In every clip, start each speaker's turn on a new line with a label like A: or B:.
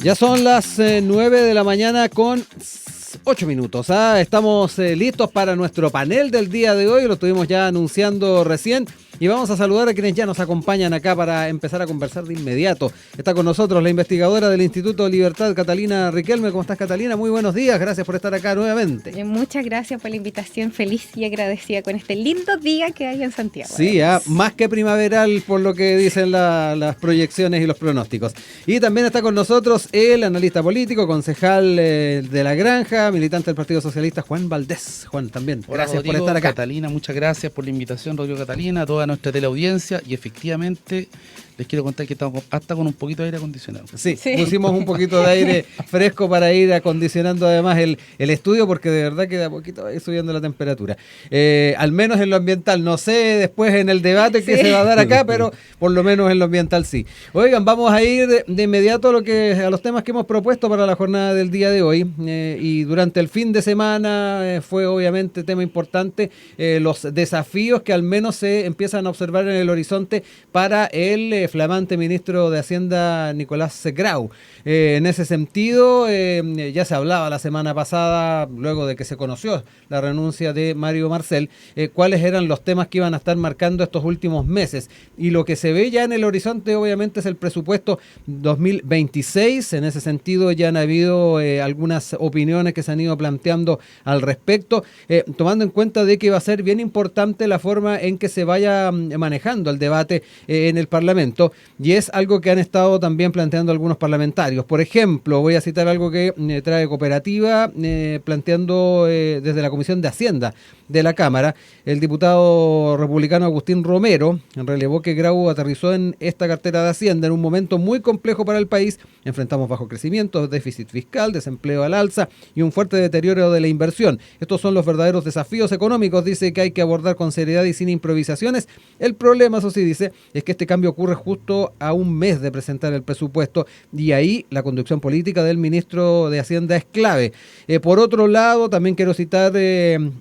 A: Ya son las 9 de la mañana con 8 minutos. Estamos listos para nuestro panel del día de hoy. Lo estuvimos ya anunciando recién. Y vamos a saludar a quienes ya nos acompañan acá para empezar a conversar de inmediato. Está con nosotros la investigadora del Instituto Libertad, Catalina Riquelme. ¿Cómo estás, Catalina? Muy buenos días. Gracias por estar acá nuevamente.
B: Muchas gracias por la invitación. Feliz y agradecida con este lindo día que hay en Santiago.
A: Sí, más que primaveral por lo que dicen las proyecciones y los pronósticos. Y también está con nosotros el analista político, concejal de La Granja, militante del Partido Socialista, Juan Valdés. Juan, también.
C: Hola,
A: Gracias
C: Rodrigo,
A: por estar acá.
C: Catalina, muchas gracias por la invitación, Rodrigo, Catalina, a toda nuestra teleaudiencia, y efectivamente les quiero contar que estamos hasta con un poquito de aire acondicionado.
A: Sí, pusimos un poquito de aire fresco para ir acondicionando además el estudio, porque de verdad que de a poquito va a ir subiendo la temperatura. Al menos en lo ambiental, no sé después en el debate que se va a dar acá, pero por lo menos en lo ambiental sí. Oigan, vamos a ir de inmediato a los temas que hemos propuesto para la jornada del día de hoy. Y durante el fin de semana fue obviamente tema importante los desafíos que al menos se empiezan a observar en el horizonte para el flamante ministro de Hacienda Nicolás Grau. En ese sentido, ya se hablaba la semana pasada, luego de que se conoció la renuncia de Mario Marcel, cuáles eran los temas que iban a estar marcando estos últimos meses. Y lo que se ve ya en el horizonte, obviamente, es el presupuesto 2026. En ese sentido, ya han habido algunas opiniones que se han ido planteando al respecto, tomando en cuenta de que va a ser bien importante la forma en que se vaya manejando el debate en el Parlamento. Y es algo que han estado también planteando algunos parlamentarios. Por ejemplo, voy a citar algo que trae Cooperativa, planteando desde la Comisión de Hacienda de la Cámara. El diputado republicano Agustín Romero relevó que Grau aterrizó en esta cartera de Hacienda en un momento muy complejo para el país. Enfrentamos bajo crecimiento, déficit fiscal, desempleo al alza y un fuerte deterioro de la inversión. Estos son los verdaderos desafíos económicos, dice, que hay que abordar con seriedad y sin improvisaciones. El problema, eso sí, dice, es que este cambio ocurre justo a un mes de presentar el presupuesto, y ahí la conducción política del ministro de Hacienda es clave. Por otro lado, también quiero citar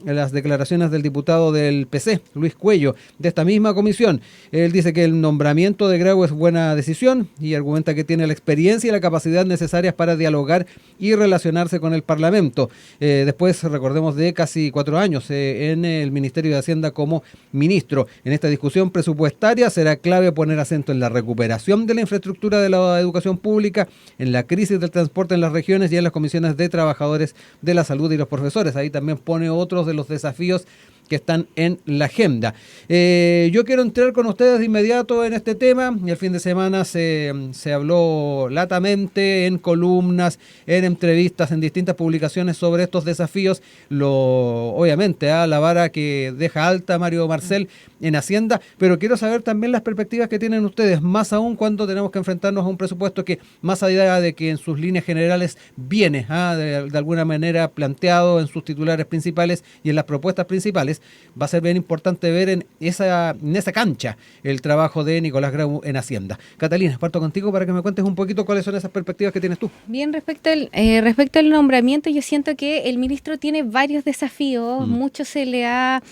A: las declaraciones del diputado del PC, Luis Cuello, de esta misma comisión. Él dice que el nombramiento de Grau es buena decisión y argumenta que tiene la experiencia y la capacidad necesarias para dialogar y relacionarse con el Parlamento. Después, recordemos, de casi 4 años en el Ministerio de Hacienda como ministro. En esta discusión presupuestaria será clave poner acento en la recuperación de la infraestructura de la educación pública, en la crisis del transporte en las regiones y en las comisiones de trabajadores de la salud y los profesores. Ahí también pone otros de los desafíos que están en la agenda. Yo quiero entrar con ustedes de inmediato en este tema. El fin de semana se habló latamente en columnas, en entrevistas, en distintas publicaciones sobre estos desafíos. Obviamente, la vara que deja alta Mario Marcel en Hacienda, pero quiero saber también las perspectivas que tienen ustedes, más aún cuando tenemos que enfrentarnos a un presupuesto que, más allá de que en sus líneas generales viene de alguna manera planteado en sus titulares principales y en las propuestas principales, va a ser bien importante ver en esa cancha el trabajo de Nicolás Grau en Hacienda. Catalina, parto contigo para que me cuentes un poquito cuáles son esas perspectivas que tienes tú.
B: Bien, respecto al nombramiento, yo siento que el ministro tiene varios desafíos. Mucho se le ha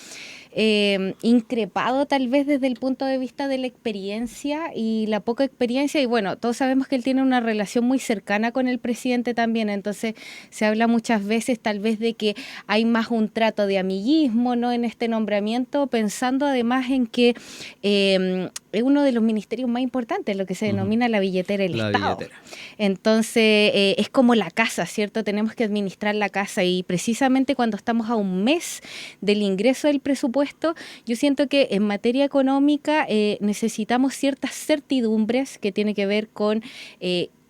B: increpado tal vez desde el punto de vista de la experiencia y la poca experiencia, y bueno, todos sabemos que él tiene una relación muy cercana con el presidente también, entonces se habla muchas veces tal vez de que hay más un trato de amiguismo, ¿no?, en este nombramiento, pensando además en que es uno de los ministerios más importantes, lo que se denomina la billetera del Estado. Entonces es como la casa, ¿cierto? Tenemos que administrar la casa, y precisamente cuando estamos a un mes del ingreso del presupuesto, yo siento que en materia económica necesitamos ciertas certidumbres que tiene que ver con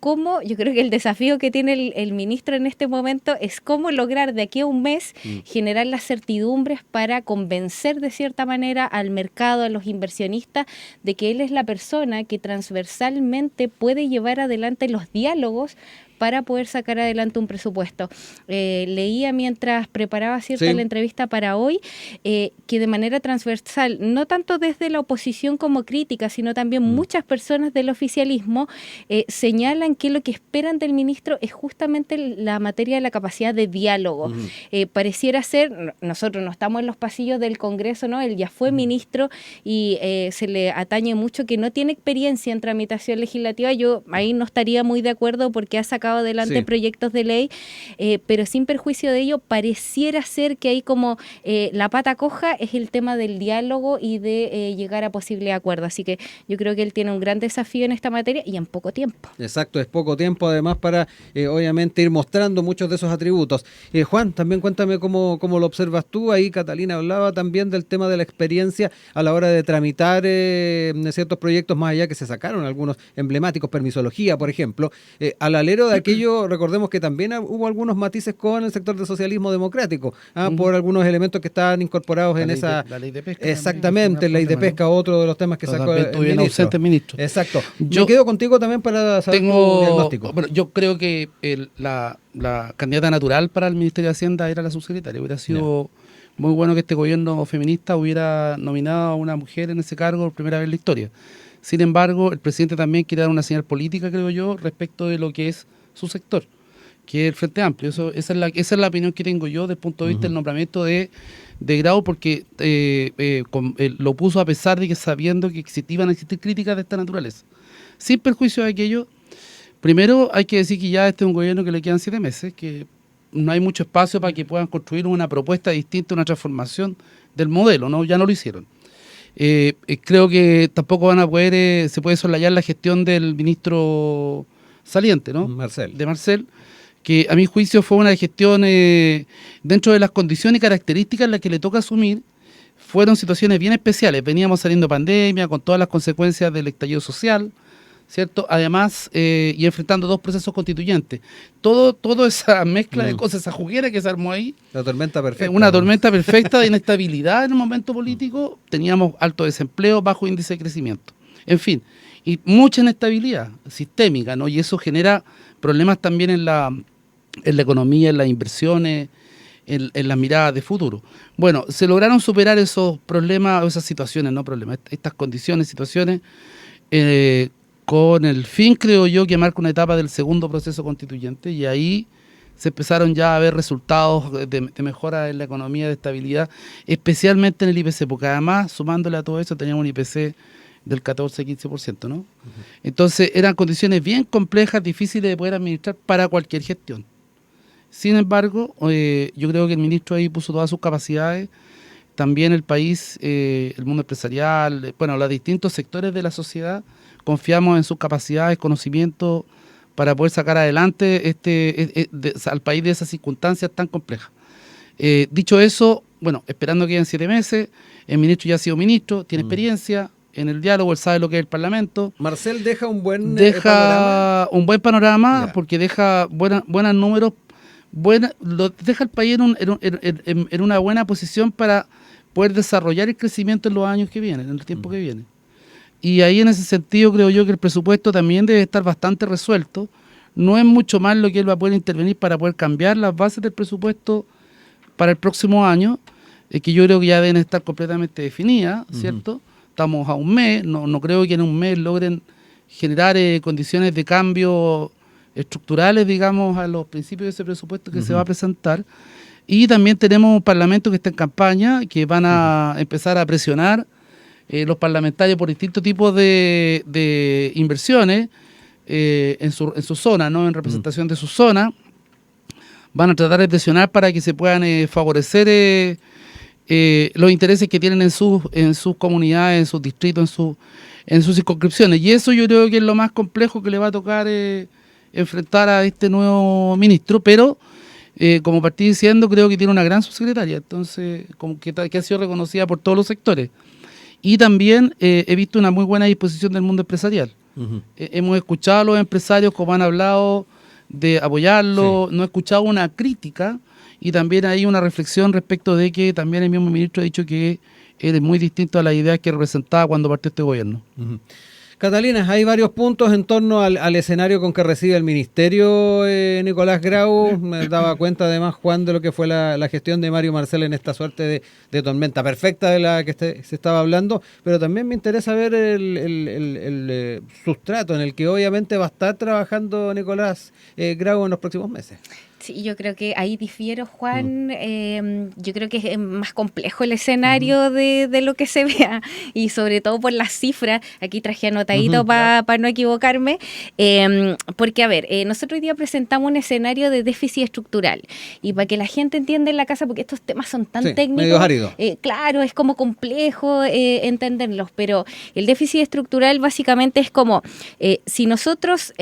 B: cómo, yo creo que el desafío que tiene el ministro en este momento es cómo lograr de aquí a un mes generar las certidumbres para convencer de cierta manera al mercado, a los inversionistas, de que él es la persona que transversalmente puede llevar adelante los diálogos para poder sacar adelante un presupuesto. Leía mientras preparaba la entrevista para hoy, que de manera transversal, no tanto desde la oposición como crítica, sino también muchas personas del oficialismo señalan que lo que esperan del ministro es justamente la materia de la capacidad de diálogo. Pareciera ser, nosotros no estamos en los pasillos del Congreso, ¿no? Él ya fue ministro y se le atañe mucho que no tiene experiencia en tramitación legislativa. Yo ahí no estaría muy de acuerdo, porque ha sacado sacado adelante
A: Sí.
B: proyectos de ley, pero sin perjuicio de ello, pareciera ser que ahí como la pata coja es el tema del diálogo y de llegar a posibles acuerdos. Así que yo creo que él tiene un gran desafío en esta materia y en poco tiempo.
A: Exacto, es poco tiempo además para obviamente ir mostrando muchos de esos atributos. Juan, también cuéntame cómo lo observas tú. Ahí Catalina hablaba también del tema de la experiencia a la hora de tramitar ciertos proyectos, más allá que se sacaron algunos emblemáticos, permisología, por ejemplo. Al alero de aquello, recordemos que también hubo algunos matices con el sector del socialismo democrático, por algunos elementos que estaban incorporados en esa...
C: La ley de pesca.
A: Exactamente, ley de pesca, otro de los temas que sacó el
C: También
A: ministro.
C: ausente el ministro.
A: Exacto.
C: Yo
A: Me quedo contigo también para saber tu diagnóstico.
C: Bueno, yo creo que la candidata natural para el Ministerio de Hacienda era la subsecretaria. Hubiera sido muy bueno que este gobierno feminista hubiera nominado a una mujer en ese cargo por primera vez en la historia. Sin embargo, el presidente también quiere dar una señal política, creo yo, respecto de lo que es su sector, que es el Frente Amplio. Esa es la opinión que tengo yo desde el punto de vista del nombramiento de Grau, porque lo puso a pesar de que sabiendo que iban a existir críticas de esta naturaleza. Sin perjuicio de aquello, primero hay que decir que ya este es un gobierno que le quedan 7 meses, que no hay mucho espacio para que puedan construir una propuesta distinta, una transformación del modelo, ¿no? Ya no lo hicieron. Creo que tampoco van a poder, se puede soslayar la gestión del ministro saliente, ¿no? De Marcel, que a mi juicio fue una gestión dentro de las condiciones y características en las que le toca asumir. Fueron situaciones bien especiales. Veníamos saliendo pandemia con todas las consecuencias del estallido social, ¿cierto? Además, y enfrentando 2 procesos constituyentes. Toda esa mezcla de cosas, esa juguera que se armó ahí.
A: La tormenta perfecta.
C: Una tormenta perfecta de inestabilidad en el momento político. Teníamos alto desempleo, bajo índice de crecimiento. En fin, y mucha inestabilidad sistémica, ¿no? Y eso genera problemas también en la economía, en las inversiones, en las miradas de futuro. Bueno, se lograron superar esos problemas, esas situaciones, no problemas, estas condiciones, situaciones, con el fin, creo yo, que marca una etapa del segundo proceso constituyente, y ahí se empezaron ya a ver resultados de mejora en la economía, de estabilidad, especialmente en el IPC, porque además, sumándole a todo eso, teníamos un IPC del 14-15%, ¿no? Entonces, eran condiciones bien complejas, difíciles de poder administrar para cualquier gestión. Sin embargo, yo creo que el ministro ahí puso todas sus capacidades, también el país, el mundo empresarial, bueno, los distintos sectores de la sociedad, confiamos en sus capacidades, conocimientos, para poder sacar adelante al país de esas circunstancias tan complejas. Dicho eso, bueno, esperando que queden 7 meses, el ministro ya ha sido ministro, tiene experiencia en el diálogo, él sabe lo que es el Parlamento.
A: Marcel deja un buen panorama.
C: Un buen panorama, porque deja buenos números, deja al país en una buena posición para poder desarrollar el crecimiento en los años que vienen, en el tiempo que viene. Y ahí en ese sentido creo yo que el presupuesto también debe estar bastante resuelto. No es mucho más lo que él va a poder intervenir para poder cambiar las bases del presupuesto para el próximo año, que yo creo que ya deben estar completamente definidas, ¿cierto? Estamos a un mes, no creo que en un mes logren generar condiciones de cambio estructurales, digamos, a los principios de ese presupuesto que se va a presentar. Y también tenemos un parlamento que está en campaña, que van a empezar a presionar los parlamentarios por distintos tipos de inversiones en su zona, ¿no? En representación de su zona. Van a tratar de presionar para que se puedan favorecer los intereses que tienen en sus comunidades, en sus distritos, en sus circunscripciones. Y eso yo creo que es lo más complejo que le va a tocar enfrentar a este nuevo ministro, pero como partí diciendo, creo que tiene una gran subsecretaria, entonces como que ha sido reconocida por todos los sectores. Y también he visto una muy buena disposición del mundo empresarial. Hemos escuchado a los empresarios como han hablado de apoyarlo, no he escuchado una crítica, y también hay una reflexión respecto de que también el mismo ministro ha dicho que es muy distinto a las ideas que representaba cuando partió este gobierno.
A: Catalina, hay varios puntos en torno al escenario con que recibe el ministerio Nicolás Grau. Me daba cuenta además, Juan, de lo que fue la gestión de Mario Marcel en esta suerte de tormenta perfecta de la que se estaba hablando, pero también me interesa ver el sustrato en el que obviamente va a estar trabajando Nicolás Grau en los próximos meses.
B: Sí, yo creo que ahí difiero, Juan. Yo creo que es más complejo el escenario de lo que se vea, y sobre todo por las cifras. Aquí traje anotadito para no equivocarme, porque, a ver, nosotros hoy día presentamos un escenario de déficit estructural, y para que la gente entienda en la casa, porque estos temas son tan técnicos,
A: medio árido.
B: Claro, es como complejo entenderlos, pero el déficit estructural básicamente es como, si nosotros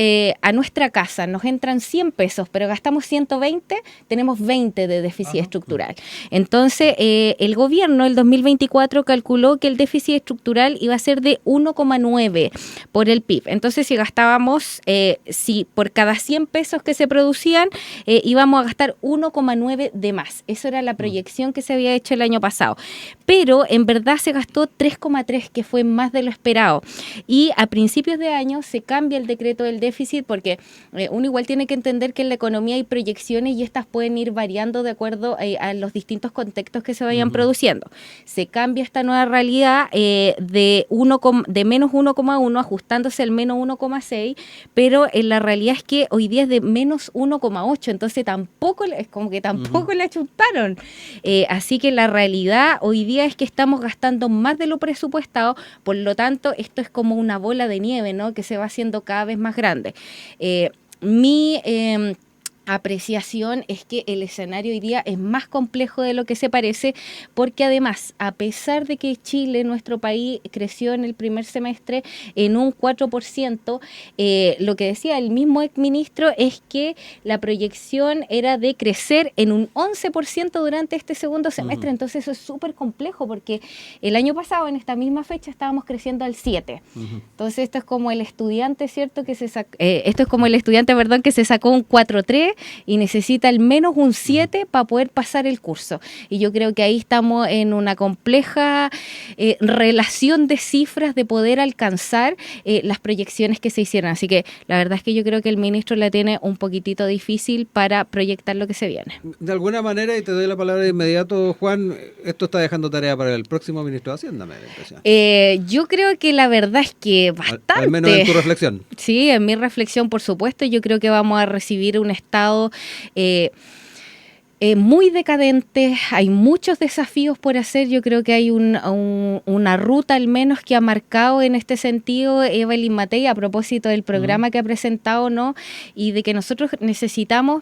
B: a nuestra casa nos entran 100 pesos, pero gastamos 120, tenemos 20 de déficit estructural. Entonces, el gobierno, el 2024, calculó que el déficit estructural iba a ser de 1,9 por el PIB. Entonces, si gastábamos, si por cada 100 pesos que se producían, íbamos a gastar 1,9 de más. Eso era la proyección que se había hecho el año pasado. Pero, en verdad, se gastó 3,3, que fue más de lo esperado. Y a principios de año se cambia el decreto del déficit, porque uno igual tiene que entender que en la economía hay proyecciones, y estas pueden ir variando de acuerdo a los distintos contextos que se vayan produciendo. Se cambia esta nueva realidad de menos 1,1, ajustándose al menos 1,6, pero la realidad es que hoy día es de menos 1,8, entonces tampoco le achuntaron. Así que la realidad hoy día es que estamos gastando más de lo presupuestado, por lo tanto esto es como una bola de nieve, ¿no?, que se va haciendo cada vez más grande. Mi apreciación es que el escenario hoy día es más complejo de lo que se parece, porque además, a pesar de que Chile, nuestro país, creció en el primer semestre en un 4%, lo que decía el mismo exministro es que la proyección era de crecer en un 11% durante este segundo semestre. Entonces eso es súper complejo, porque el año pasado en esta misma fecha estábamos creciendo al 7%. Entonces esto es como el estudiante, ¿cierto?, que se sacó un 4.3 y necesita al menos un 7 para poder pasar el curso. Y yo creo que ahí estamos en una compleja relación de cifras de poder alcanzar las proyecciones que se hicieron. Así que la verdad es que yo creo que el ministro la tiene un poquitito difícil para proyectar lo que se viene.
A: De alguna manera, y te doy la palabra de inmediato, Juan, esto está dejando tarea para el próximo ministro de Hacienda, me da la impresión.
B: Yo creo que la verdad es que bastante.
A: Al menos en tu reflexión.
B: Sí, en mi reflexión, por supuesto. Yo creo que vamos a recibir un Estado muy decadente. Hay muchos desafíos por hacer. Yo creo que hay una ruta al menos que ha marcado en este sentido Evelyn Matei a propósito del programa que ha presentado, ¿no?, y de que nosotros necesitamos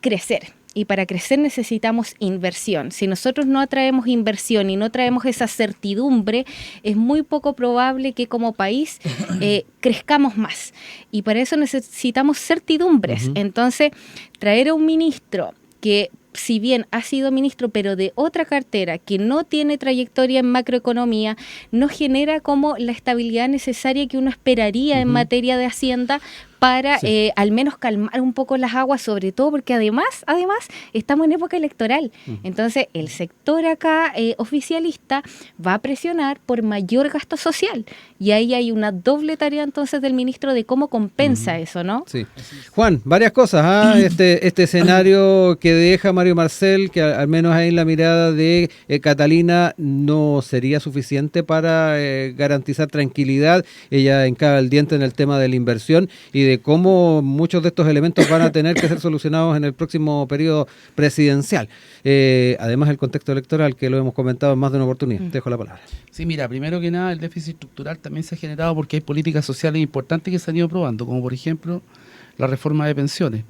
B: crecer. Y para crecer necesitamos inversión. Si nosotros no atraemos inversión y no traemos esa certidumbre, es muy poco probable que como país crezcamos más. Y para eso necesitamos certidumbres. Entonces, traer a un ministro que, si bien ha sido ministro, pero de otra cartera, que no tiene trayectoria en macroeconomía, no genera como la estabilidad necesaria que uno esperaría en materia de Hacienda para al menos calmar un poco las aguas, sobre todo porque además estamos en época electoral. Entonces el sector acá oficialista va a presionar por mayor gasto social, y ahí hay una doble tarea entonces del ministro de cómo compensa eso, ¿no?
A: Sí. Juan, varias cosas. Este escenario que deja Mario Marcel, que al menos ahí en la mirada de Catalina no sería suficiente para garantizar tranquilidad. Ella encaba el diente en el tema de la inversión y de cómo muchos de estos elementos van a tener que ser solucionados en el próximo periodo presidencial. Además, el contexto electoral, que lo hemos comentado en más de una oportunidad. Te dejo la palabra.
C: Sí, mira, primero que nada, el déficit estructural también se ha generado porque hay políticas sociales importantes que se han ido aprobando, como por ejemplo la reforma de pensiones,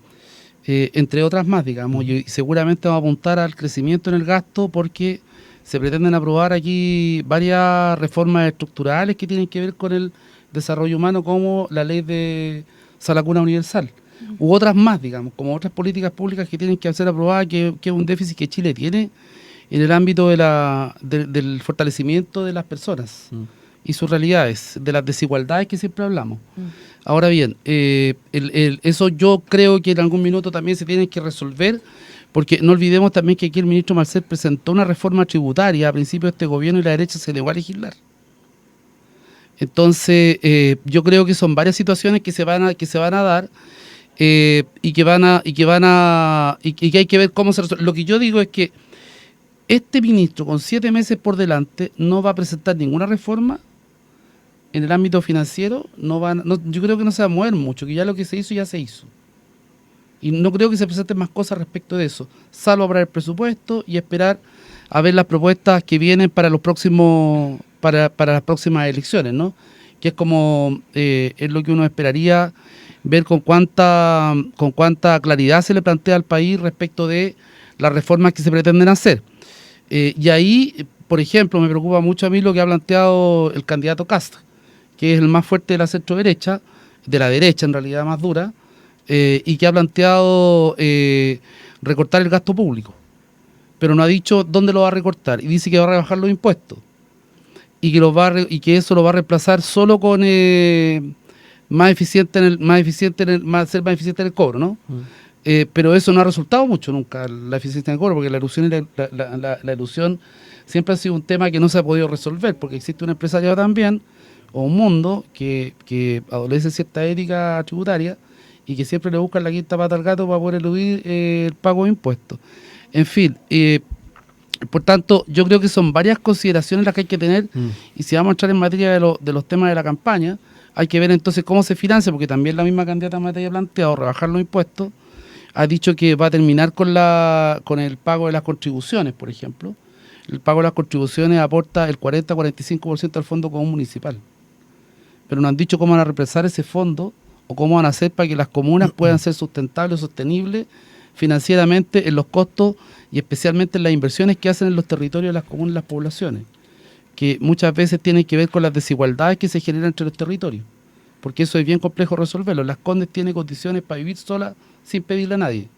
C: entre otras más, digamos, y seguramente vamos a apuntar al crecimiento en el gasto porque se pretenden aprobar aquí varias reformas estructurales que tienen que ver con el desarrollo humano, como la ley de Sala Cuna Universal, u otras más, digamos, como otras políticas públicas que tienen que ser aprobadas, que es un déficit que Chile tiene en el ámbito del fortalecimiento de las personas y sus realidades, de las desigualdades que siempre hablamos. Ahora bien, eso yo creo que en algún minuto también se tiene que resolver, porque no olvidemos también que aquí el ministro Marcel presentó una reforma tributaria a principios de este gobierno y la derecha se negó a legislar. Entonces, yo creo que son varias situaciones que se van a dar y que hay que ver cómo se resuelve. Lo que yo digo es que este ministro, con 7 meses por delante, no va a presentar ninguna reforma en el ámbito financiero. Yo creo que no se va a mover mucho, que ya lo que se hizo, ya se hizo. Y no creo que se presenten más cosas respecto de eso, salvo para el presupuesto y esperar a ver las propuestas que vienen para los próximos, para las próximas elecciones, ¿no? Que es como es lo que uno esperaría ver con cuánta claridad se le plantea al país respecto de las reformas que se pretenden hacer. Y ahí, por ejemplo, me preocupa mucho a mí lo que ha planteado el candidato Kast, que es el más fuerte de la centro-derecha, de la derecha en realidad más dura, y que ha planteado recortar el gasto público, pero no ha dicho dónde lo va a recortar, y dice que va a rebajar los impuestos, y que eso lo va a reemplazar solo con ser más eficiente en el cobro, ¿no? Pero eso no ha resultado mucho nunca, la eficiencia en el cobro, porque la ilusión siempre ha sido un tema que no se ha podido resolver, porque existe un empresariado también, o un mundo que adolece cierta ética tributaria y que siempre le buscan la quinta pata al gato para poder eludir el pago de impuestos. En fin, por tanto, yo creo que son varias consideraciones las que hay que tener, y si vamos a entrar en materia de los temas de la campaña, hay que ver entonces cómo se financia, porque también la misma candidata Matei ha planteado rebajar los impuestos, ha dicho que va a terminar con el pago de las contribuciones, por ejemplo. El pago de las contribuciones aporta el 40-45% al fondo común municipal, pero no han dicho cómo van a represar ese fondo o cómo van a hacer para que las comunas puedan ser sustentables, sostenibles financieramente en los costos y especialmente en las inversiones que hacen en los territorios de las comunas y las poblaciones, que muchas veces tienen que ver con las desigualdades que se generan entre los territorios, porque eso es bien complejo resolverlo. Las Condes tienen condiciones para vivir sola sin pedirle a nadie,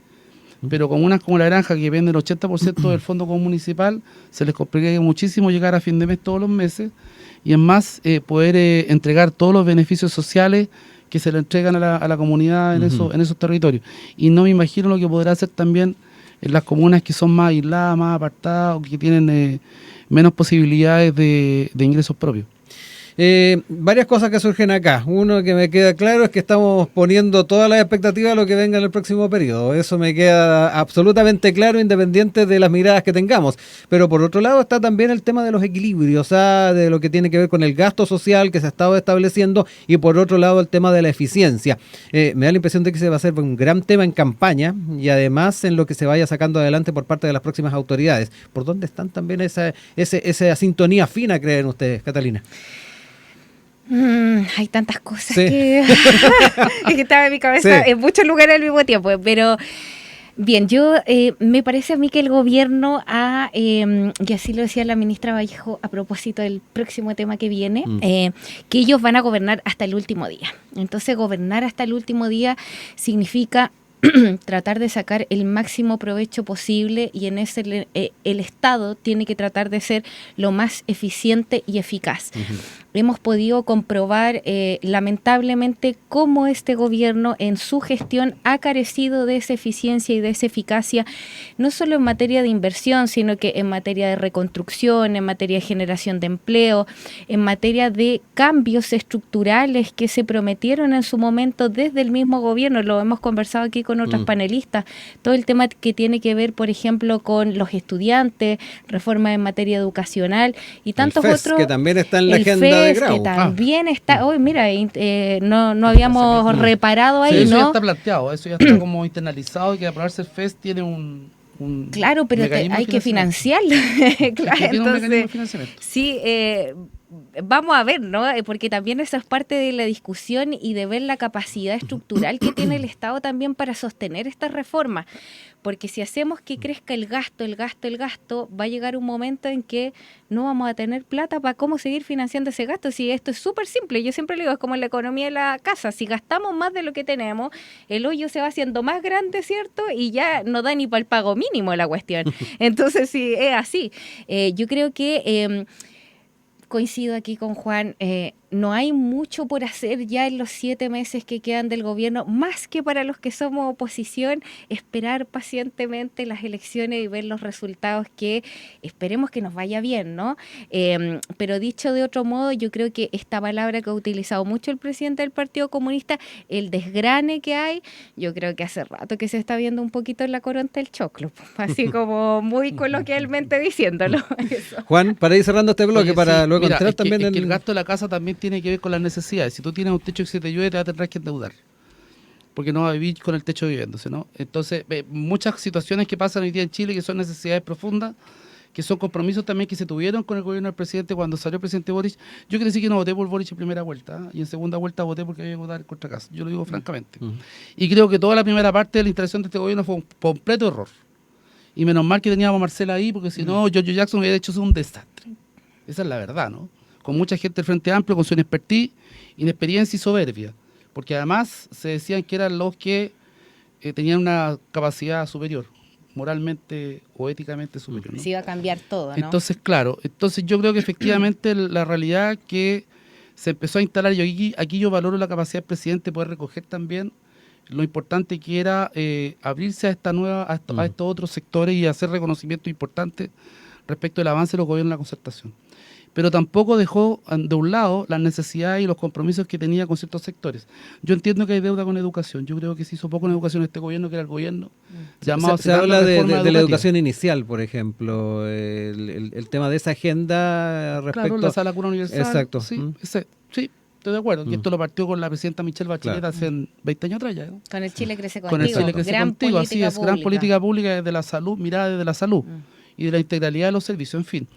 C: pero comunas como La Granja, que venden el 80% del fondo común municipal, se les complica muchísimo llegar a fin de mes todos los meses, y es más, poder entregar todos los beneficios sociales que se le entregan a la comunidad en esos territorios. Y no me imagino lo que podrá hacer también en las comunas que son más aisladas, más apartadas, o que tienen menos posibilidades de ingresos propios.
A: Varias cosas que surgen acá. Uno que me queda claro es que estamos poniendo todas las expectativas a lo que venga en el próximo periodo. Eso me queda absolutamente claro, independiente de las miradas que tengamos. Pero por otro lado está también el tema de los equilibrios, de lo que tiene que ver con el gasto social que se ha estado estableciendo, y por otro lado el tema de la eficiencia. Me da la impresión de que se va a hacer un gran tema en campaña, y además en lo que se vaya sacando adelante por parte de las próximas autoridades. ¿Por dónde están también esa sintonía fina, creen ustedes, Catalina?
B: Hay tantas cosas que estaba en mi cabeza en muchos lugares al mismo tiempo, pero bien, me parece a mí que el gobierno y así lo decía la ministra Vallejo a propósito del próximo tema que viene, que ellos van a gobernar hasta el último día. Entonces, gobernar hasta el último día significa tratar de sacar el máximo provecho posible, y en ese el Estado tiene que tratar de ser lo más eficiente y eficaz. Hemos podido comprobar lamentablemente cómo este gobierno en su gestión ha carecido de esa eficiencia y de esa eficacia, no solo en materia de inversión, sino que en materia de reconstrucción, en materia de generación de empleo, en materia de cambios estructurales que se prometieron en su momento desde el mismo gobierno. Lo hemos conversado aquí con otras panelistas, todo el tema que tiene que ver, por ejemplo, con los estudiantes, reformas en materia educacional y tantos
A: el FES,
B: otros.
A: Que también está en la agenda de Grau.
B: Que también está, hoy mira, no habíamos reparado ahí,
C: eso
B: ¿no?
C: ya está planteado, eso ya está como internalizado, y que aprobarse el FES tiene un
B: claro, pero hay que financiarlo. Claro, entonces, sí, vamos a ver, ¿no? Porque también eso es parte de la discusión y de ver la capacidad estructural que tiene el Estado también para sostener estas reformas. Porque si hacemos que crezca el gasto, va a llegar un momento en que no vamos a tener plata para cómo seguir financiando ese gasto. Si esto es súper simple, yo siempre le digo, es como en la economía de la casa. Si gastamos más de lo que tenemos, el hoyo se va haciendo más grande, ¿cierto? Y ya no da ni para el pago mínimo la cuestión. Entonces, sí, es así. Yo creo que coincido aquí con Juan, no hay mucho por hacer ya en los 7 meses que quedan del gobierno, más que para los que somos oposición, esperar pacientemente las elecciones y ver los resultados, que esperemos que nos vaya bien, ¿no? Pero dicho de otro modo, yo creo que esta palabra que ha utilizado mucho el presidente del Partido Comunista, el desgrane que hay, yo creo que hace rato que se está viendo un poquito en la coronta del choclo, así como muy coloquialmente diciéndolo. Eso.
A: Juan, para ir cerrando este bloque, para luego entrar también
C: en... que el gasto de la casa también tiene que ver con las necesidades. Si tú tienes un techo que se te llueve, te vas a tener que endeudar. porque no va a vivir con el techo viviéndose, ¿no? Entonces, muchas situaciones que pasan hoy día en Chile que son necesidades profundas, que son compromisos también que se tuvieron con el gobierno del presidente cuando salió el presidente Boric. Yo quiero decir que no voté por Boric en primera vuelta, y en segunda vuelta voté porque había que votar contra casa. Yo lo digo francamente. Y creo que toda la primera parte de la instalación de este gobierno fue un completo error. Y menos mal que teníamos a Marcela ahí, porque si no, Giorgio Jackson hubiera hecho un desastre. Esa es la verdad, ¿no? Con mucha gente del Frente Amplio, con su inexperiencia y soberbia. Porque además se decían que eran los que tenían una capacidad superior, moralmente o éticamente superior, ¿no?
B: Se iba a cambiar todo, ¿no?
C: Entonces, claro, yo creo que efectivamente la realidad que se empezó a instalar, y aquí yo valoro la capacidad del presidente de poder recoger también lo importante que era abrirse a estos otros sectores y hacer reconocimiento importante respecto del avance de los gobiernos de la concertación. Pero tampoco dejó de un lado las necesidades y los compromisos que tenía con ciertos sectores. Yo entiendo que hay deuda con educación. Yo creo que se hizo poco en educación en este gobierno, que era el gobierno llamado...
A: Se habla de la educación inicial, por ejemplo, el tema de esa agenda respecto...
C: Claro, la sala cuna universal.
A: Exacto.
C: Sí, sí, estoy de acuerdo. Y esto lo partió con la presidenta Michelle Bachelet hace 20 años atrás ya, ¿no?
B: Con el Chile crece contigo.
C: Con el Chile crece contigo, así es. Gran política pública desde la salud, mirada desde la salud y de la integralidad de los servicios, en fin.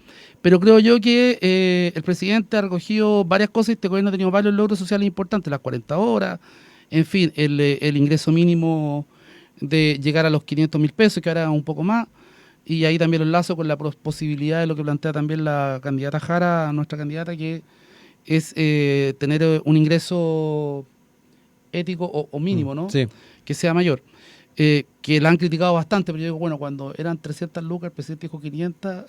C: Pero creo yo que el presidente ha recogido varias cosas y este gobierno ha tenido varios logros sociales importantes, las 40 horas, en fin, el ingreso mínimo de llegar a los 500.000 pesos, que ahora un poco más, y ahí también lo enlazo con la posibilidad de lo que plantea también la candidata Jara, nuestra candidata, que es tener un ingreso ético o mínimo, ¿no?
A: Sí.
C: Que sea mayor. Que la han criticado bastante, pero yo digo, bueno, cuando eran 300 lucas, el presidente dijo 500,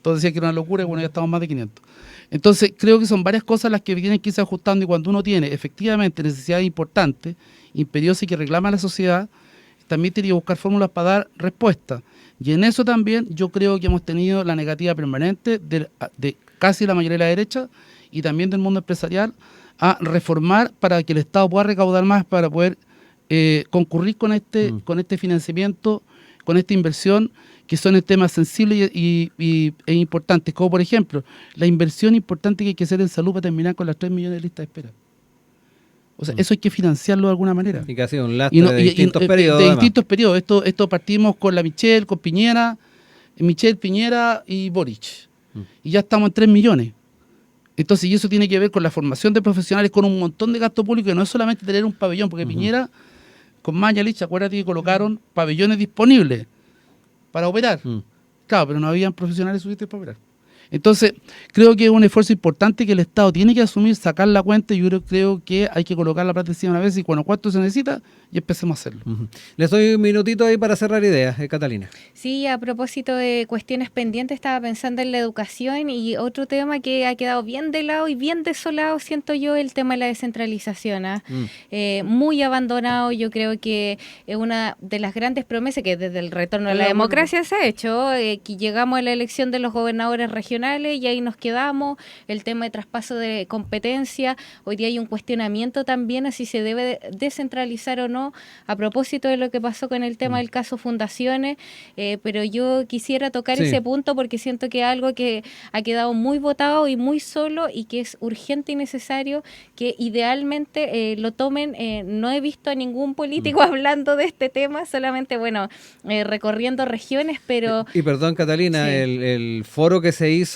C: todos decían que era una locura, y bueno, ya estamos más de 500. Entonces, creo que son varias cosas las que tienen que irse ajustando, y cuando uno tiene efectivamente necesidades importantes, imperiosas y que reclama la sociedad, también tiene que buscar fórmulas para dar respuesta. Y en eso también yo creo que hemos tenido la negativa permanente de casi la mayoría de la derecha y también del mundo empresarial a reformar para que el Estado pueda recaudar más para poder concurrir con este financiamiento, con esta inversión, que son temas sensibles e importantes, como por ejemplo, la inversión importante que hay que hacer en salud para terminar con las 3 millones de listas de espera. O sea, eso hay que financiarlo de alguna manera.
A: Y que ha sido un lastre de distintos periodos.
C: De distintos periodos. Esto partimos con la Michelle, con Piñera y Boric. Y ya estamos en 3 millones. Entonces, y eso tiene que ver con la formación de profesionales, con un montón de gasto público, que no es solamente tener un pabellón, porque Piñera, con Mañalich, acuérdate que colocaron pabellones disponibles para operar. Claro, pero no habían profesionales suficientes para operar. Entonces, creo que es un esfuerzo importante que el Estado tiene que asumir, sacar la cuenta, y yo creo que hay que colocar la plata encima una vez y cuánto se necesita, y empecemos a hacerlo.
A: Les doy un minutito ahí para cerrar ideas, Catalina.
B: Sí, a propósito de cuestiones pendientes, estaba pensando en la educación, y otro tema que ha quedado bien de lado y bien desolado, siento yo, el tema de la descentralización. Muy abandonado. Yo creo que es una de las grandes promesas que desde el retorno a la democracia se ha hecho, que llegamos a la elección de los gobernadores regionales y ahí nos quedamos. El tema de traspaso de competencia, hoy día hay un cuestionamiento también a si se debe descentralizar o no, a propósito de lo que pasó con el tema del caso Fundaciones, pero yo quisiera tocar ese punto porque siento que es algo que ha quedado muy votado y muy solo, y que es urgente y necesario que idealmente lo tomen. No he visto a ningún político hablando de este tema, solamente, bueno, recorriendo regiones, pero...
A: Y perdón, Catalina, el foro que se hizo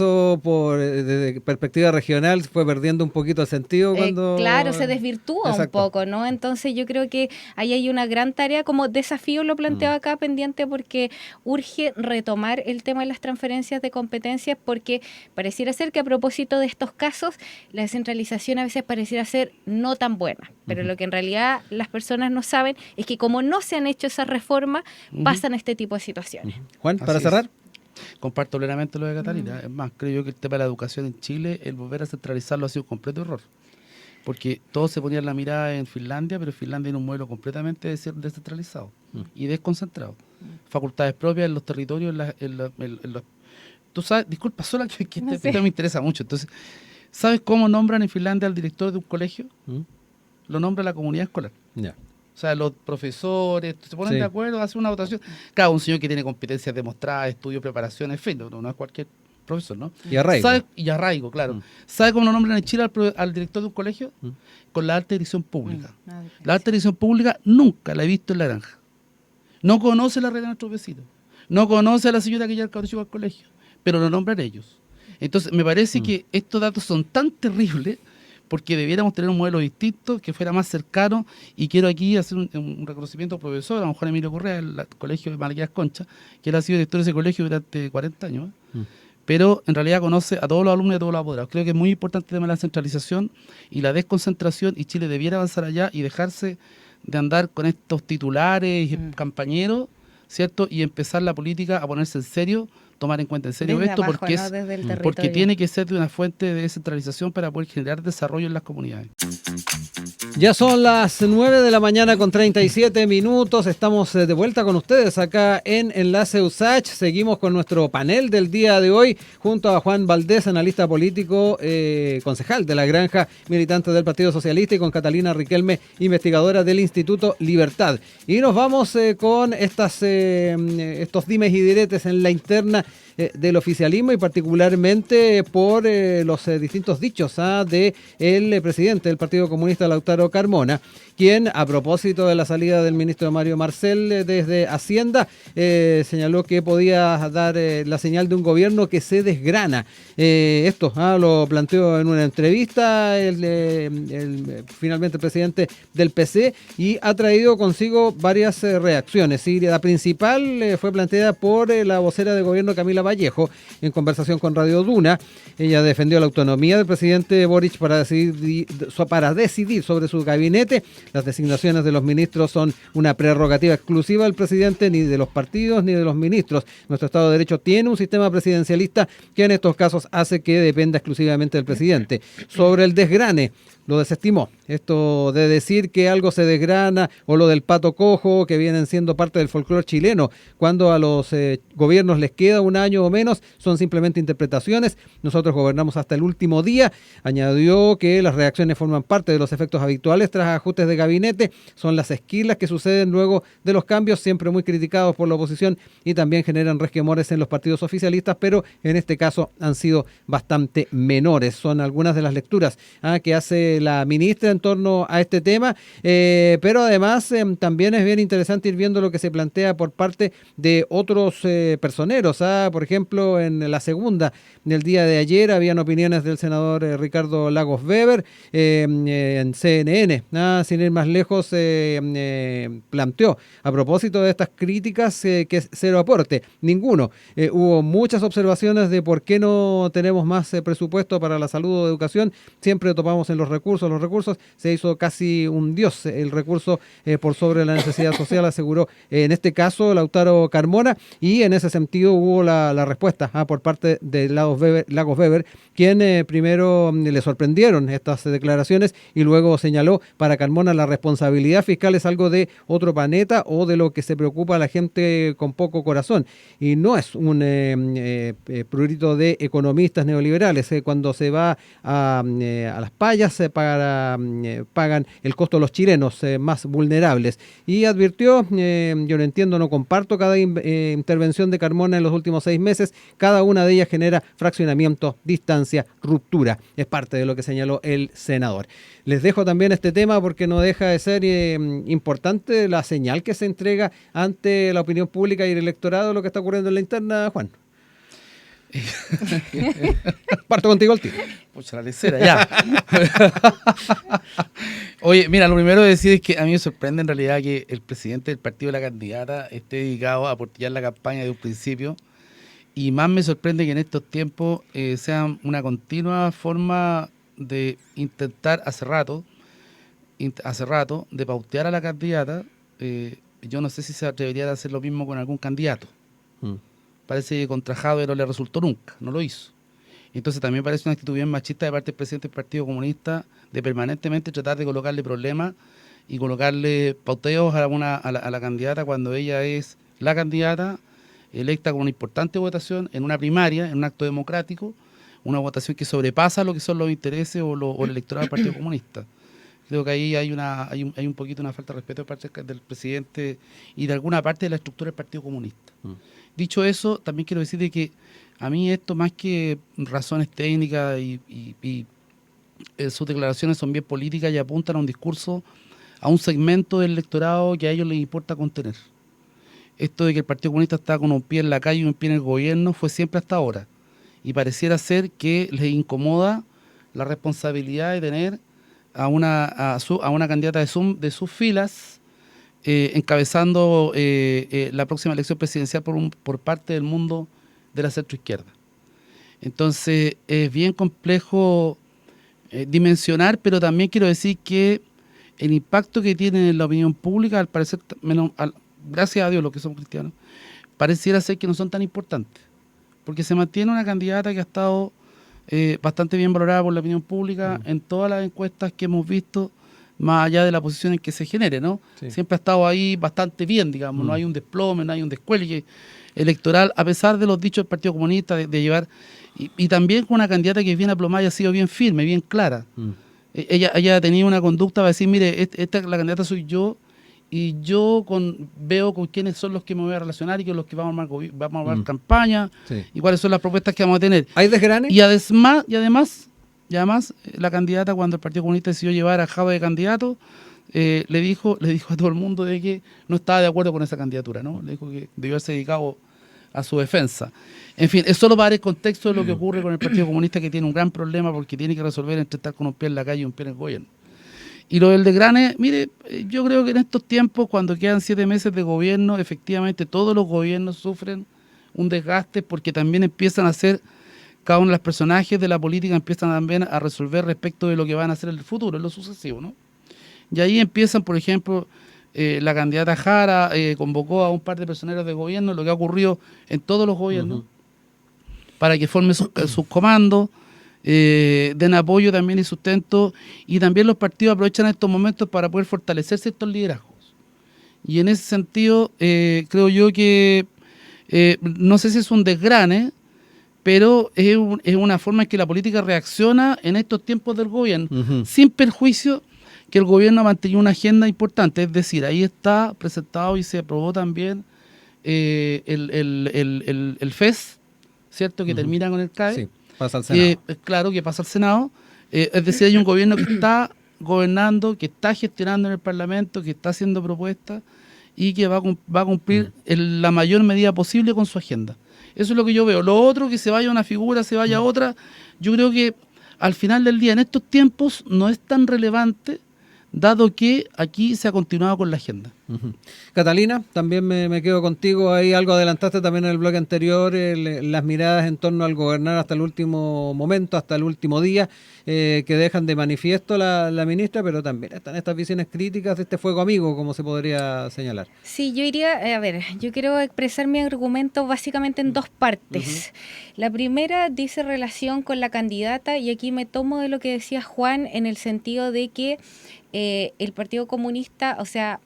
A: desde perspectiva regional fue perdiendo un poquito el sentido cuando...
B: Claro, se desvirtúa un poco, ¿no? Entonces yo creo que ahí hay una gran tarea, como desafío lo planteo acá pendiente, porque urge retomar el tema de las transferencias de competencias, porque pareciera ser que a propósito de estos casos, la descentralización a veces pareciera ser no tan buena, pero lo que en realidad las personas no saben es que como no se han hecho esas reformas, pasan este tipo de situaciones.
A: Juan, para cerrar.
C: Comparto plenamente lo de Catalina. Es más, creo yo que el tema de la educación en Chile, el volver a centralizarlo ha sido un completo error. Porque todos se ponían la mirada en Finlandia, pero Finlandia tiene un modelo completamente descentralizado y desconcentrado. Facultades propias en los territorios, tú sabes, disculpa, solo que este tema me interesa mucho. Entonces, ¿sabes cómo nombran en Finlandia al director de un colegio? Lo nombra la comunidad escolar. O sea, los profesores se ponen de acuerdo, hacen una votación. Claro, un señor que tiene competencias demostradas, estudios, preparación, en fin, no es cualquier profesor, ¿no?
A: Y arraigo.
C: Y arraigo, claro. ¿Sabe cómo lo nombran en Chile al director de un colegio? Con la alta dirección pública. La alta dirección pública nunca la he visto en La Granja. No conoce la red de nuestros vecinos. No conoce a la señora que lleva el cabro chico al colegio. Pero lo nombran ellos. Entonces, me parece que estos datos son tan terribles porque debiéramos tener un modelo distinto, que fuera más cercano, y quiero aquí hacer un reconocimiento al profesor, a lo mejor Emilio Correa, del colegio de Malaquías Concha, que él ha sido director de ese colegio durante 40 años, pero en realidad conoce a todos los alumnos y a todos los apoderados. Creo que es muy importante el tema de la centralización y la desconcentración, y Chile debiera avanzar allá y dejarse de andar con estos titulares y campañeros, ¿cierto? Y empezar la política a ponerse en serio, tomar en cuenta en serio
B: desde
C: esto,
B: abajo,
C: porque,
B: ¿no? Desde el
C: porque
B: territorio.
C: tiene que ser de una fuente de descentralización para poder generar desarrollo en las comunidades.
A: Ya son las 9 de la mañana con 37 minutos. Estamos de vuelta con ustedes acá en Enlace USACH. Seguimos con nuestro panel del día de hoy junto a Juan Valdés, analista político, concejal de La Granja, militante del Partido Socialista, y con Catalina Riquelme, investigadora del Instituto Libertad. Y nos vamos con estos dimes y diretes en la interna del oficialismo, y particularmente por los distintos dichos del presidente del Partido Comunista, Lautaro Carmona, quien, a propósito de la salida del ministro Mario Marcel desde Hacienda, señaló que podía dar la señal de un gobierno que se desgrana. Esto lo planteó en una entrevista finalmente el presidente del PC, y ha traído consigo varias reacciones. Y la principal fue planteada por la vocera de gobierno, Camila Vallejo, en conversación con Radio Duna. Ella defendió la autonomía del presidente Boric para decidir sobre su gabinete. Las designaciones de los ministros son una prerrogativa exclusiva del presidente, ni de los partidos ni de los ministros. Nuestro Estado de Derecho tiene un sistema presidencialista que en estos casos hace que dependa exclusivamente del presidente. Sobre el desgrane, lo desestimó. Esto de decir que algo se desgrana, o lo del pato cojo, que vienen siendo parte del folclore chileno, cuando a los gobiernos les queda un año o menos, son simplemente interpretaciones. Nosotros gobernamos hasta el último día. Añadió que las reacciones forman parte de los efectos habituales tras ajustes de gabinete, son las esquilas que suceden luego de los cambios, siempre muy criticados por la oposición, y también generan resquemores en los partidos oficialistas, pero en este caso han sido bastante menores. Son algunas de las lecturas que hace la ministra en torno a este tema, pero además también es bien interesante ir viendo lo que se plantea por parte de otros personeros. Por ejemplo, en la segunda del día de ayer habían opiniones del senador Ricardo Lagos Weber en CNN. Sin ir más lejos, planteó, a propósito de estas críticas, que es cero aporte, ninguno. Hubo muchas observaciones de por qué no tenemos más presupuesto para la salud o educación. Siempre topamos en los recursos, se hizo casi un dios el recurso por sobre la necesidad social, aseguró en este caso Lautaro Carmona, y en ese sentido hubo la respuesta por parte de Lagos Weber, quien primero le sorprendieron estas declaraciones, y luego señaló: para Carmona la responsabilidad fiscal es algo de otro planeta, o de lo que se preocupa a la gente con poco corazón, y no es un prurito de economistas neoliberales. Cuando se va a las payas pagan el costo los chilenos más vulnerables. Y advirtió, yo lo entiendo, no comparto cada intervención de Carmona en los últimos 6 meses, cada una de ellas genera fraccionamiento, distancia, ruptura. Es parte de lo que señaló el senador. Les dejo también este tema porque no deja de ser importante la señal que se entrega ante la opinión pública y el electorado, lo que está ocurriendo en la interna, Juan. Parto contigo al tiro.
C: Pucha, la lecera, ya. Oye, mira, lo primero de decir es que a mí me sorprende en realidad que el presidente del partido de la candidata esté dedicado a aportillar la campaña de un principio, y más me sorprende que en estos tiempos sea una continua forma de intentar hace rato de pautear a la candidata. Yo no sé si se atrevería a hacer lo mismo con algún candidato. Parece que contra Jadwe no le resultó nunca, no lo hizo. Entonces también parece una actitud bien machista de parte del presidente del Partido Comunista, de permanentemente tratar de colocarle problemas y colocarle pauteos a la candidata, cuando ella es la candidata electa con una importante votación en una primaria, en un acto democrático, una votación que sobrepasa lo que son los intereses o el electorado del Partido Comunista. Creo que ahí hay un poquito una falta de respeto de parte del presidente y de alguna parte de la estructura del Partido Comunista. Dicho eso, también quiero decir de que A mí esto, más que razones técnicas sus declaraciones son bien políticas y apuntan a un discurso, a un segmento del electorado que a ellos les importa contener. Esto de que el Partido Comunista está con un pie en la calle y un pie en el gobierno fue siempre hasta ahora. Y pareciera ser que les incomoda la responsabilidad de tener a una candidata de sus filas encabezando la próxima elección presidencial por parte del mundo de la centroizquierda. Entonces es bien complejo dimensionar, pero también quiero decir que el impacto que tiene en la opinión pública, al parecer, gracias a Dios los que somos cristianos, pareciera ser que no son tan importantes, porque se mantiene una candidata que ha estado bastante bien valorada por la opinión pública en todas las encuestas que hemos visto, más allá de la posición en que se genere, ¿no? Sí. Siempre ha estado ahí bastante bien, digamos, no hay un desplome, no hay un descuelgue electoral, a pesar de los dichos del Partido Comunista de llevar, y también con una candidata que es bien aplomada y ha sido bien firme, bien clara. Ella ha tenido una conducta para decir, mire, la candidata soy yo, y yo veo con quiénes son los que me voy a relacionar y con los que vamos a armar campaña, y cuáles son las propuestas que vamos a tener.
A: ¿Hay desgranes?
C: Y además, la candidata, cuando el Partido Comunista decidió llevar a Java de candidato, le dijo a todo el mundo de que no estaba de acuerdo con esa candidatura, ¿no? Le dijo que debió haberse dedicado a su defensa. En fin, es solo para dar el contexto de lo que ocurre con el Partido Comunista, que tiene un gran problema porque tiene que resolver entre estar con un pie en la calle y un pie en el gobierno. Y lo del desgrane, mire, yo creo que en estos tiempos, cuando quedan 7 meses de gobierno, efectivamente todos los gobiernos sufren un desgaste porque también empiezan a hacer, cada uno de los personajes de la política empiezan también a resolver respecto de lo que van a hacer en el futuro, en lo sucesivo, ¿no? Y ahí empiezan, por ejemplo, la candidata Jara convocó a un par de personeros de gobierno, lo que ha ocurrido en todos los gobiernos, para que formen sus comandos, den apoyo también y sustento, y también los partidos aprovechan estos momentos para poder fortalecerse estos liderazgos. Y en ese sentido, creo yo que, no sé si es un desgrane, pero es una forma en que la política reacciona en estos tiempos del gobierno, sin perjuicio que el gobierno ha mantenido una agenda importante, es decir, ahí está presentado y se aprobó también el FES, ¿cierto?, que termina con el CAE.
A: Sí, pasa al Senado.
C: Claro, que pasa al Senado. Es decir, hay un gobierno que está gobernando, que está gestionando en el Parlamento, que está haciendo propuestas y que va a cumplir en la mayor medida posible con su agenda. Eso es lo que yo veo. Lo otro, que se vaya una figura, se vaya otra, yo creo que al final del día, en estos tiempos, no es tan relevante, dado que aquí se ha continuado con la agenda.
A: Catalina, también me quedo contigo, ahí algo adelantaste también en el bloque anterior, las miradas en torno al gobernar hasta el último momento, hasta el último día, que dejan de manifiesto la ministra, pero también están estas visiones críticas de este fuego amigo, como se podría señalar.
B: Sí, yo iría, yo quiero expresar mi argumento básicamente en dos partes. La primera dice relación con la candidata, y aquí me tomo de lo que decía Juan, en el sentido de que el Partido Comunista, o sea,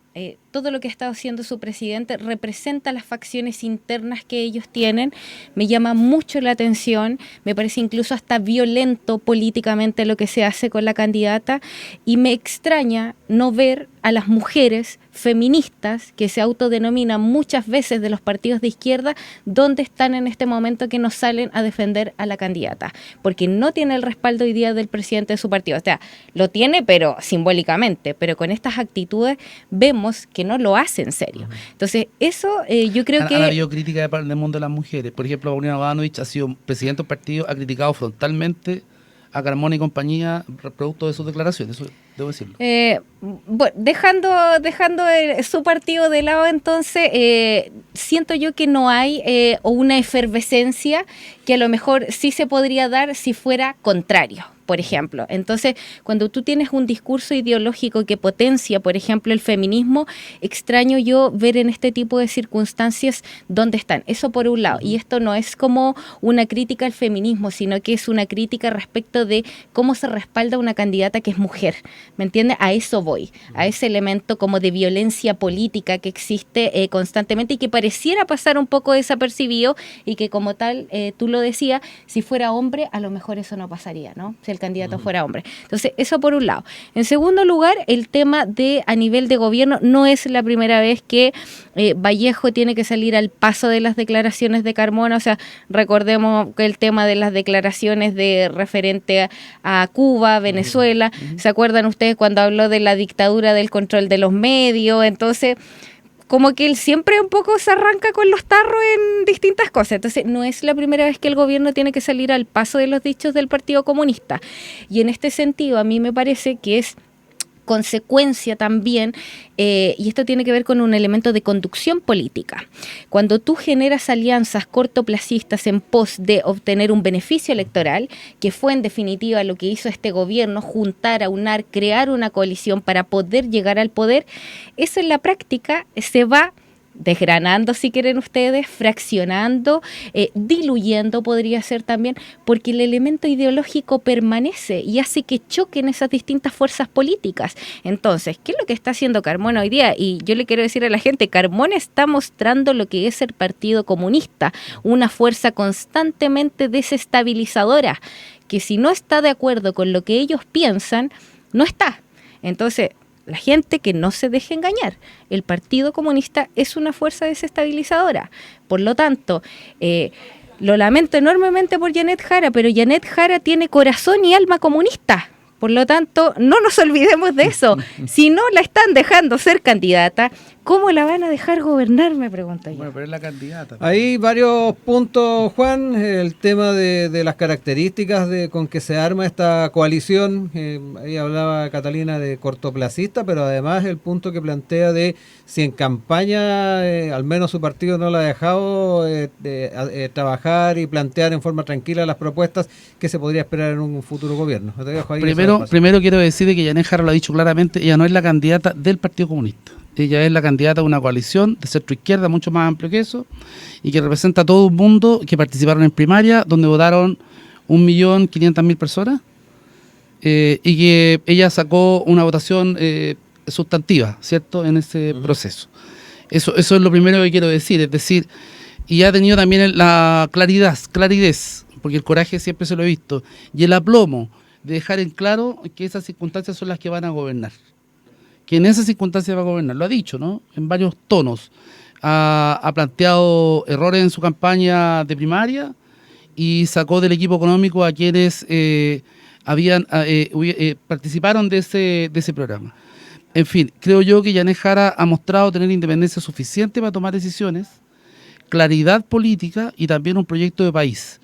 B: todo lo que ha estado haciendo su presidente representa las facciones internas que ellos tienen. Me llama mucho la atención, me parece incluso hasta violento políticamente lo que se hace con la candidata, y me extraña no ver a las mujeres feministas que se autodenominan muchas veces de los partidos de izquierda, donde están en este momento que no salen a defender a la candidata, porque no tiene el respaldo hoy día del presidente de su partido. O sea, lo tiene, pero simbólicamente, pero con estas actitudes vemos que no lo hace en serio. Entonces, eso yo creo que...
C: Han habido críticas del mundo de las mujeres. Por ejemplo, Paulina Bodanovich ha sido presidente de un partido, ha criticado frontalmente a Carmona y compañía producto de sus declaraciones, eso debo decirlo.
B: Bueno, dejando su partido de lado, entonces, siento yo que no hay una efervescencia que a lo mejor sí se podría dar si fuera contrario, por ejemplo. Entonces, cuando tú tienes un discurso ideológico que potencia, por ejemplo, el feminismo, extraño yo ver en este tipo de circunstancias dónde están. Eso por un lado. Y esto no es como una crítica al feminismo, sino que es una crítica respecto de cómo se respalda una candidata que es mujer. ¿Me entiendes? A eso voy, a ese elemento como de violencia política que existe constantemente y que pareciera pasar un poco desapercibido y que como tal, tú lo decías, si fuera hombre, a lo mejor eso no pasaría, ¿no? Si el candidato fuera hombre. Entonces, eso por un lado. En segundo lugar, el tema de a nivel de gobierno, no es la primera vez que Vallejo tiene que salir al paso de las declaraciones de Carmona. O sea, recordemos que el tema de las declaraciones de referente a Cuba, Venezuela, ¿se acuerdan ustedes cuando habló de la dictadura del control de los medios? Entonces, como que él siempre un poco se arranca con los tarros en distintas cosas. Entonces, no es la primera vez que el gobierno tiene que salir al paso de los dichos del Partido Comunista. Y en este sentido, a mí me parece que es consecuencia también, y esto tiene que ver con un elemento de conducción política. Cuando tú generas alianzas cortoplacistas en pos de obtener un beneficio electoral, que fue en definitiva lo que hizo este gobierno, juntar, aunar, crear una coalición para poder llegar al poder, eso en la práctica se va desgranando, si quieren ustedes, fraccionando, diluyendo podría ser también, porque el elemento ideológico permanece y hace que choquen esas distintas fuerzas políticas. Entonces, ¿qué es lo que está haciendo Carmona hoy día? Y yo le quiero decir a la gente, Carmona está mostrando lo que es el Partido Comunista, una fuerza constantemente desestabilizadora, que si no está de acuerdo con lo que ellos piensan, no está. Entonces, la gente que no se deje engañar. El Partido Comunista es una fuerza desestabilizadora. Por lo tanto, lo lamento enormemente por Janet Jara, pero Janet Jara tiene corazón y alma comunista. Por lo tanto, no nos olvidemos de eso. Si no la están dejando ser candidata, ¿cómo la van a dejar gobernar? Me pregunta yo.
C: Bueno, pero es la candidata.
A: Hay varios puntos, Juan. El tema de las características con que se arma esta coalición. Ahí hablaba Catalina de cortoplacista, pero además el punto que plantea de si en campaña, al menos su partido no la ha dejado trabajar y plantear en forma tranquila las propuestas que se podría esperar en un futuro gobierno. Te dejo ahí.
C: Primero quiero decir que Janet Jara lo ha dicho claramente, ella no es la candidata del Partido Comunista. Ella es la candidata de una coalición de centro-izquierda mucho más amplio que eso y que representa a todo un mundo que participaron en primaria, donde votaron 1.500.000 personas y que ella sacó una votación sustantiva, ¿cierto?, en ese proceso. Eso es lo primero que quiero decir, es decir, y ha tenido también la claridad, porque el coraje siempre se lo he visto, y el aplomo de dejar en claro que esas circunstancias son las que van a gobernar. Que en esas circunstancias va a gobernar, lo ha dicho, ¿no?, en varios tonos. Ha planteado errores en su campaña de primaria y sacó del equipo económico a quienes participaron de ese programa. En fin, creo yo que Janet Jara ha mostrado tener independencia suficiente para tomar decisiones, claridad política y también un proyecto de país.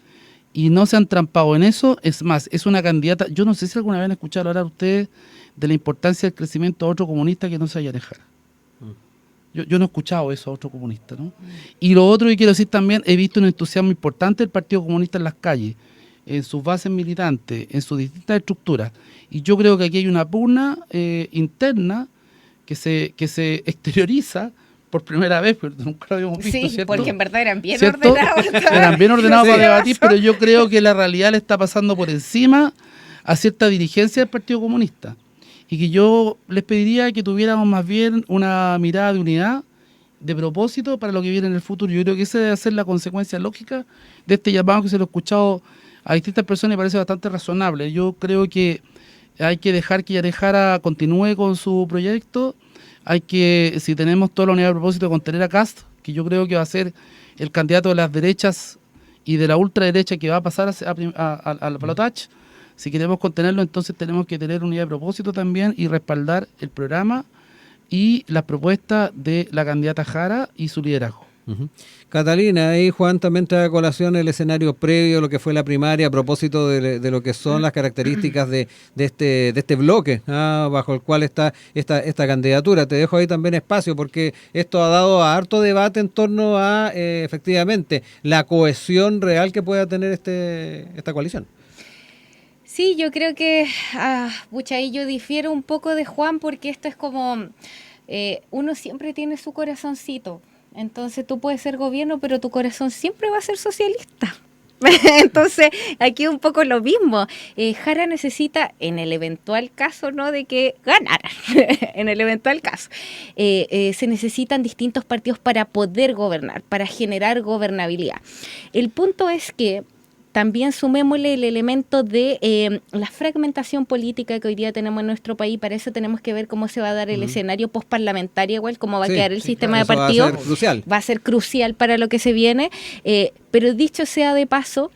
C: Y no se han trampado en eso, es más, es una candidata, yo no sé si alguna vez han escuchado hablar ustedes de la importancia del crecimiento de otro comunista que no sea Janet Jara. Yo no he escuchado eso a otro comunista, ¿no? Y lo otro que quiero decir también, he visto un entusiasmo importante del Partido Comunista en las calles, en sus bases militantes, en sus distintas estructuras. Y yo creo que aquí hay una pugna interna que se exterioriza por primera vez, pero nunca lo habíamos visto,
B: sí,
C: ¿cierto?
B: Porque en verdad eran bien
C: ¿cierto?
B: ordenados.
C: Eran bien ordenados para debatir, pero yo creo que la realidad le está pasando por encima a cierta dirigencia del Partido Comunista. Y que yo les pediría que tuviéramos más bien una mirada de unidad, de propósito para lo que viene en el futuro. Yo creo que esa debe ser la consecuencia lógica de este llamado que se lo he escuchado a distintas personas y parece bastante razonable. Yo creo que hay que dejar que Janet Jara continúe con su proyecto. Hay que, si tenemos toda la unidad de propósito, contener a Kast, que yo creo que va a ser el candidato de las derechas y de la ultraderecha que va a pasar al balotaje. Si queremos contenerlo, entonces tenemos que tener unidad de propósito también y respaldar el programa y las propuestas de la candidata Jara y su liderazgo.
A: Catalina, ahí Juan también trae a colación el escenario previo, lo que fue la primaria, a propósito de lo que son las características de este bloque bajo el cual está esta candidatura. Te dejo ahí también espacio porque esto ha dado a harto debate en torno a efectivamente la cohesión real que pueda tener esta coalición.
B: Sí, yo creo que, ahí yo difiero un poco de Juan porque esto es como, uno siempre tiene su corazoncito, entonces tú puedes ser gobierno, pero tu corazón siempre va a ser socialista. Entonces, aquí un poco lo mismo. Jara necesita, en el eventual caso, ¿no?, de que ganara, en el eventual caso, se necesitan distintos partidos para poder gobernar, para generar gobernabilidad. El punto es que también sumémosle el elemento de la fragmentación política que hoy día tenemos en nuestro país. Para eso tenemos que ver cómo se va a dar el escenario postparlamentario, igual cómo va a quedar el sistema de partidos.
A: Va a ser crucial.
B: Va a ser crucial para lo que se viene. Pero dicho sea de paso,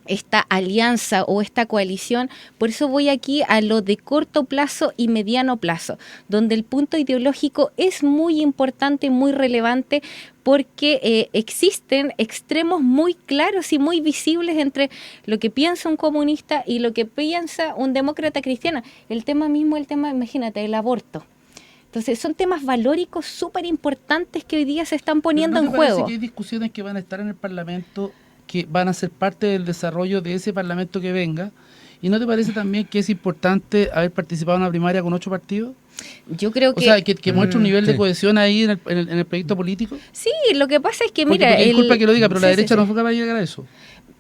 B: esta alianza o esta coalición, por eso voy aquí a lo de corto plazo y mediano plazo, donde el punto ideológico es muy importante y muy relevante, porque existen extremos muy claros y muy visibles entre lo que piensa un comunista y lo que piensa un demócrata cristiano. El tema, imagínate, el aborto. Entonces son temas valóricos súper importantes que hoy día se están poniendo en juego.
C: Parece que hay discusiones que van a estar en el Parlamento, que van a ser parte del desarrollo de ese Parlamento que venga? ¿Y no te parece también que es importante haber participado en una primaria con 8 partidos?
B: Yo creo que...
C: O sea, que muestra un nivel de cohesión ahí en el proyecto político.
B: Sí, lo que pasa es que, mira...
C: Porque disculpa que lo diga, pero la derecha no fue capaz de llegar a eso.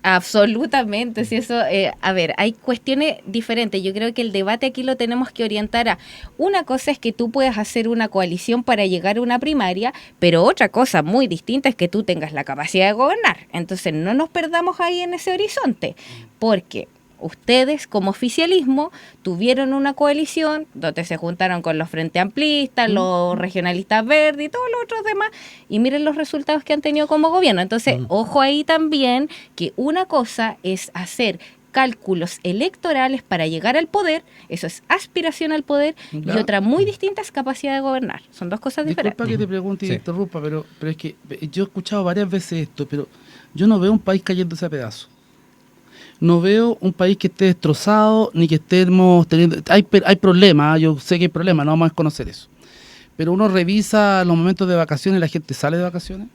B: Absolutamente, si eso, a ver, hay cuestiones diferentes. Yo creo que el debate aquí lo tenemos que orientar a, una cosa es que tú puedas hacer una coalición para llegar a una primaria, pero otra cosa muy distinta es que tú tengas la capacidad de gobernar. Entonces no nos perdamos ahí en ese horizonte, porque ustedes como oficialismo tuvieron una coalición donde se juntaron con los Frente Amplistas, los regionalistas verdes y todos los otros demás, y miren los resultados que han tenido como gobierno. Entonces, ojo ahí también, que una cosa es hacer cálculos electorales para llegar al poder, eso es aspiración al poder, y otra muy distinta es capacidad de gobernar. Son dos cosas diferentes.
C: Disculpa que te pregunte y te interrumpa, pero es que yo he escuchado varias veces esto, pero yo no veo un país cayéndose a pedazos. No veo un país que esté destrozado, ni que estemos teniendo... Hay problemas, yo sé que hay problemas, no vamos a desconocer eso. Pero uno revisa los momentos de vacaciones, la gente sale de vacaciones.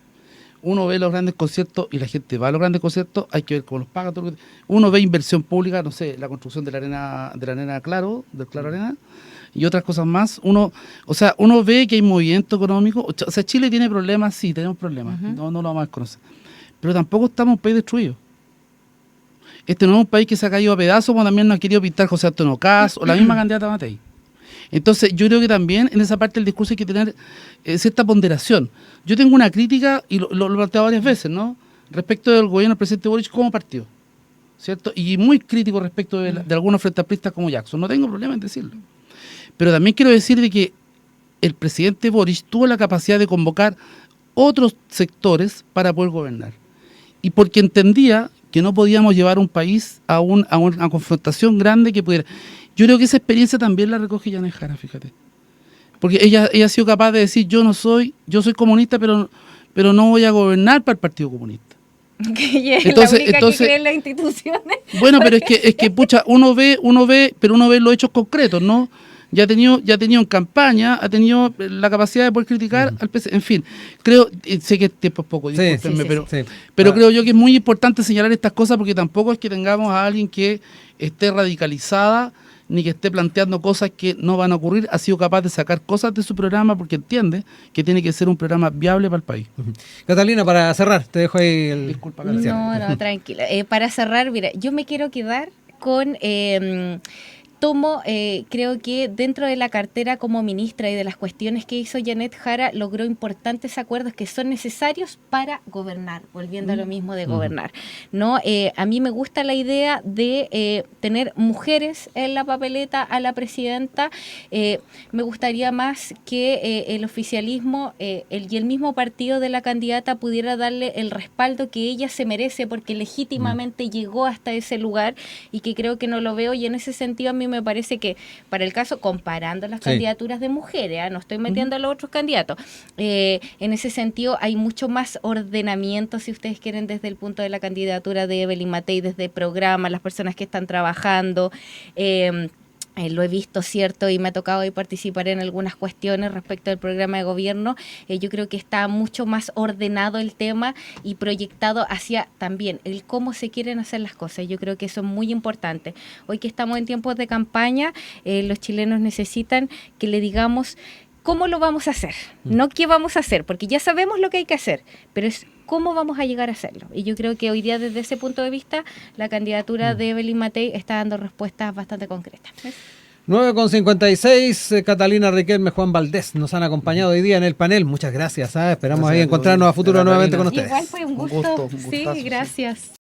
C: Uno ve los grandes conciertos y la gente va a los grandes conciertos, hay que ver cómo los paga. Todo. Uno ve inversión pública, no sé, la construcción de la arena Claro, del Claro Arena, y otras cosas más. Uno ve que hay movimiento económico. O sea, Chile tiene problemas, sí, tenemos problemas, no lo vamos a desconocer. Pero tampoco estamos un país destruido. Este no es un país que se ha caído a pedazos, como también nos ha querido pintar José Antonio Caz o la misma candidata Matei. Entonces, yo creo que también en esa parte del discurso hay que tener cierta ponderación. Yo tengo una crítica, y lo he planteado varias veces, ¿no?, respecto del gobierno del presidente Boric como partido, ¿cierto? Y muy crítico respecto de algunos frente amplistas como Jackson. No tengo problema en decirlo. Pero también quiero decir de que el presidente Boric tuvo la capacidad de convocar otros sectores para poder gobernar. Y porque entendía que no podíamos llevar un país a una confrontación grande que pudiera... Yo creo que esa experiencia también la recoge Yanez Jara, fíjate. Porque ella ha sido capaz de decir, yo soy comunista, pero no voy a gobernar para el Partido Comunista.
B: Que es la única que cree en las instituciones.
C: Bueno, pero es que pucha, uno ve los hechos concretos, ¿no? Ya ha tenido en campaña, ha tenido la capacidad de poder criticar al PC. En fin, creo, sé que el tiempo es poco, discúlpenme, pero creo yo que es muy importante señalar estas cosas, porque tampoco es que tengamos a alguien que esté radicalizada ni que esté planteando cosas que no van a ocurrir. Ha sido capaz de sacar cosas de su programa porque entiende que tiene que ser un programa viable para el país.
A: Catalina, para cerrar, te dejo ahí el...
C: Disculpa,
B: No, tranquila. Para cerrar, mira, yo me quiero quedar con... creo que dentro de la cartera como ministra y de las cuestiones que hizo Yanez Jara, logró importantes acuerdos que son necesarios para gobernar, volviendo a lo mismo de gobernar, ¿no? A mí me gusta la idea de tener mujeres en la papeleta a la presidenta. Me gustaría más que el oficialismo y el mismo partido de la candidata pudiera darle el respaldo que ella se merece, porque legítimamente llegó hasta ese lugar, y que creo que no lo veo, y en ese sentido a mí me parece que para el caso, comparando las candidaturas de mujeres, no estoy metiendo a los otros candidatos, en ese sentido hay mucho más ordenamiento, si ustedes quieren, desde el punto de la candidatura de Evelyn Matei, desde el programa, las personas que están trabajando. Lo he visto, ¿cierto? Y me ha tocado hoy participar en algunas cuestiones respecto al programa de gobierno. Yo creo que está mucho más ordenado el tema y proyectado hacia también el cómo se quieren hacer las cosas. Yo creo que eso es muy importante. Hoy que estamos en tiempos de campaña, los chilenos necesitan que le digamos ¿cómo lo vamos a hacer? No qué vamos a hacer, porque ya sabemos lo que hay que hacer, pero es cómo vamos a llegar a hacerlo. Y yo creo que hoy día, desde ese punto de vista, la candidatura de Evelyn Matei está dando respuestas bastante concretas.
A: 9:56, Catalina Riquelme, Juan Valdés nos han acompañado hoy día en el panel. Muchas gracias. Esperamos
C: Gracias,
A: ahí encontrarnos a futuro
C: Catalina.
A: nuevamente con ustedes.
B: Igual fue un gusto.
C: Un
B: Sí,
C: gustazo, sí.
B: gracias.